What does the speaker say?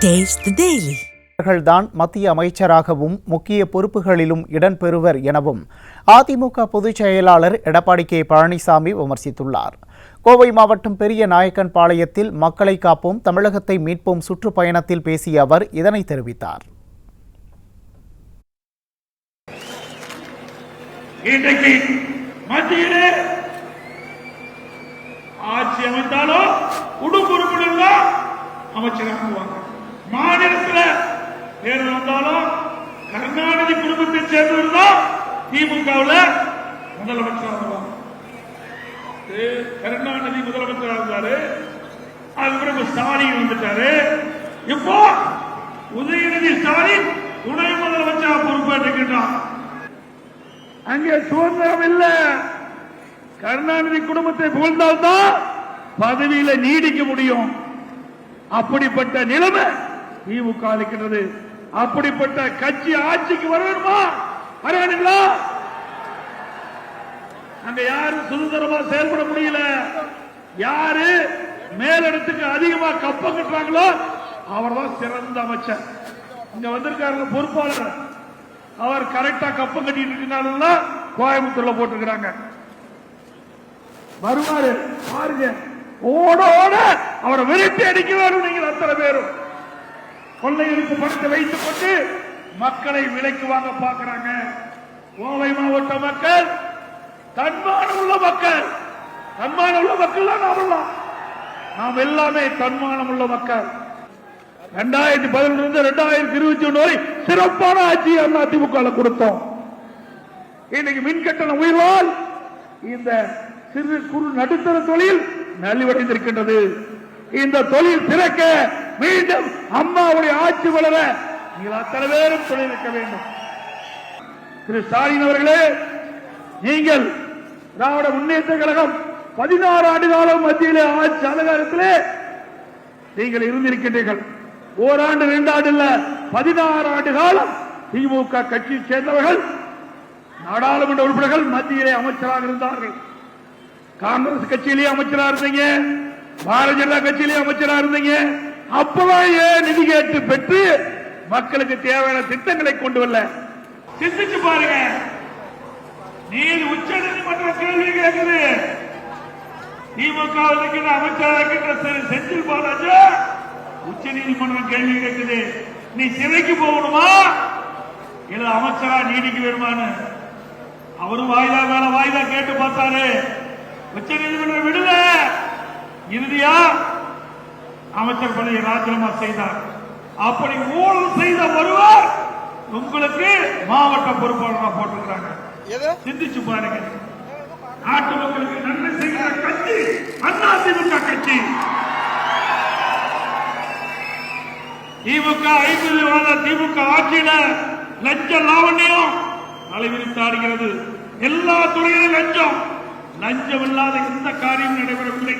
Taste the Daily. தான் மத்திய அமைச்சராகவும் முக்கிய பொறுப்புகளிலும் இடம்பெறுவர் எனவும் அதிமுக பொதுச் செயலாளர் எடப்பாடி கே பழனிசாமி விமர்சித்துள்ளார். கோவை மாவட்டம் பெரிய நாயக்கன் பாளையத்தில் மக்களை காப்போம் தமிழகத்தை மீட்போம் சுற்றுப்பயணத்தில் பேசிய அவர் இதனை தெரிவித்தார். இன்றைக்கு மத்தியிலே ஆட்சி அமைந்தாலும் குடும்புறுப்பினர்கள் அமைச்சராகுவாங்க. மாநிலத்தில் தேர்தல் வந்தாலும் கருணாநிதி குடும்பத்தை சேர்ந்தவர் தான் திமுகவில் முதலமைச்சராகுவாங்க. கருணாநிதி முதலமைச்சராக இருந்தாரு, அதுக்கு ஸ்டாலின் வந்துட்டாரு. இப்போ உதயநிதி ஸ்டாலின் துணை முதலமைச்சராக பொறுப்பேற்றுக்கின்றார். அங்கே சுதந்திரம் இல்ல. கருணாநிதி குடும்பத்தை புகழ்ந்தால்தான் பதவியில நீடிக்க முடியும். அப்படிப்பட்ட நிலைமை திமுக இருக்கின்றது. அப்படிப்பட்ட கட்சி ஆட்சிக்கு வரணுமா? வரானுங்களா? அங்க யாரும் சுதந்திரமா செயல்பட முடியல. யாரு மேலிடத்துக்கு அதிகமா கப்பம் கட்டுறாங்களோ அவர் தான் சிறந்த அமைச்சர். இங்க வந்திருக்காரு பொறுப்பாளர், அவர் கரெக்டா கப்பம் கட்டிட்டு இருக்கனால கோயம்புத்தூர்ல போட்டிருக்கிறாங்க. வருவாரு பாருங்க, ஓட ஓட அவரை விரட்டி அடிக்க வேணும். நீங்கள் அத்தனை பேரும் கொள்ளையடிப்பு பணத்தை வைத்துக் கொண்டு மக்களை விலைக்கு வாங்க பார்க்கிறாங்க. கோவை மாவட்ட மக்கள் தன்மானம் உள்ள மக்கள். தன்மானம் உள்ள மக்கள் தான் நாம் எல்லாமே தன்மானம் உள்ள மக்கள். 2011 2021 வரை சிறப்பான ஆட்சி அதிமுக கொடுத்தோம். இன்னைக்கு மின் கட்டண உயர்வால் இந்த சிறு குறு நடுத்தர தொழில் நலிவடைந்திருக்கின்றது. இந்த தொழில் திறக்க மீண்டும் அம்மாவுடைய ஆட்சி வளர நீங்கள் அத்தனை பேரும் தொழிலிருக்க வேண்டும். திரு ஸ்டாலின் அவர்களே, நீங்கள் திராவிட முன்னேற்ற கழகம் 16 ஆண்டு காலம் மத்தியிலே ஆட்சி அதிகாரத்திலே நீங்கள் இருந்திருக்கின்றீர்கள். ஓராண்டு 2 ஆண்டு இல்ல, 16 ஆண்டு காலம் திமுக கட்சியை சேர்ந்தவர்கள் நாடாளுமன்ற உறுப்பினர்கள் மத்தியிலே அமைச்சராக இருந்தார்கள். காங்கிரஸ் கட்சியிலேயே அமைச்சரா இருந்தீங்க, பாரதிய ஜனதா கட்சியிலேயே அமைச்சரா இருந்தீங்க. அப்பதான் ஏன் நிதி கேட்டு பெற்று மக்களுக்கு தேவையான திட்டங்களை கொண்டு வரல? சிந்திச்சு பாருங்க. நீதி உச்ச நீதிமன்றம் கேள்வி கேட்குது. திமுக அமைச்சராக இருக்கின்ற செந்தில் பாலாஜி உச்ச நீதிமன்றம் கேள்வி கேட்குது, நீ சிறைக்கு போகணுமா இல்ல அமைச்சரா நீடிக்க வேணுமான்னு. அவரும் வாய்தா மேல வாய்தா கேட்டு பார்த்தாரு, உச்ச நீதிமன்றம் விடல. இறுதியா அமைச்சர் பணியை ராஜினாமா செய்தார். அப்படி ஊழல் செய்த ஒருவர் உங்களுக்கு மாவட்ட பொறுப்பாளராக போட்டிருக்காங்க. சிந்திச்சு பாருங்க. நாட்டு மக்களுக்கு நன்மை செய்கிற கட்சி அதிமுக கட்சி. திமுக 50 வருட திமுக ஆட்சியில லஞ்ச லாவண்யம் தலைவிரித்தாடுகிறது. எல்லா துறையிலும் லஞ்சம். லஞ்சம் இல்லாத எந்த காரியம் நடைபெறவில்லை.